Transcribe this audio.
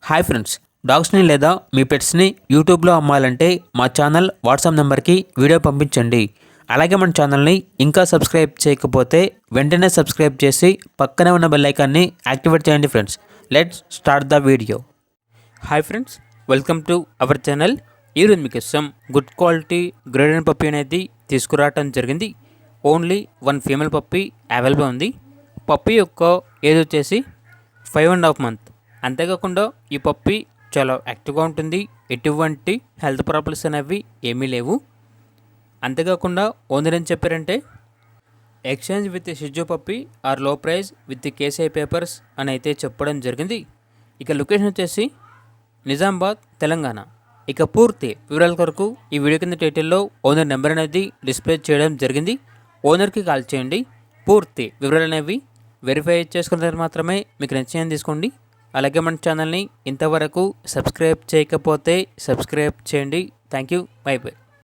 Hi friends, డాగ్స్ని లేదా మీ పెట్స్ని యూట్యూబ్లో అమ్మాలంటే మా ఛానల్ వాట్సాప్ నెంబర్కి వీడియో పంపించండి. అలాగే మన ఛానల్ని ఇంకా సబ్స్క్రైబ్ చేయకపోతే వెంటనే సబ్స్క్రైబ్ చేసి పక్కనే ఉన్న బెల్ ఐకాన్ని యాక్టివేట్ చేయండి friends. Let's start the video. Hi friends, welcome to our channel. ఈరోజు మీకు ఇష్టం గుడ్ క్వాలిటీ గ్రేడెడ్ పప్పీ అనేది తీసుకురావటం జరిగింది. ఓన్లీ 1 ఫీమేల్ పప్పీ అవైలబుల్ ఉంది. పప్పీ యొక్క ఏజ్ వచ్చేసి 5.5 months. అంతేకాకుండా ఈ పప్పీ చాలా యాక్టివ్గా ఉంటుంది. ఎటువంటి హెల్త్ ప్రాబ్లమ్స్ అనేవి ఏమీ లేవు. అంతేకాకుండా ఓనర్ ఏం చెప్పారంటే ఎక్స్చేంజ్ విత్ షిజు పప్పీ ఆర్ లో ప్రైస్ విత్ కేసీఐ పేపర్స్ అని అయితే చెప్పడం జరిగింది. ఇక లొకేషన్ వచ్చేసి నిజామాబాద్, తెలంగాణ. ఇక పూర్తి వివరాల కొరకు ఈ వీడియో కింద టైటిల్లో ఓనర్ నెంబర్ అనేది డిస్ప్లే చేయడం జరిగింది. ఓనర్కి కాల్ చేయండి. పూర్తి వివరాలు అనేవి వెరిఫై చేసుకున్న తర్వాత మాత్రమే మీకు నచ్చిన తీసుకోండి. అలాగే మన ఛానల్ని ఇంతవరకు సబ్స్క్రైబ్ చేయకపోతే సబ్స్క్రైబ్ చేయండి. Thank you. By by.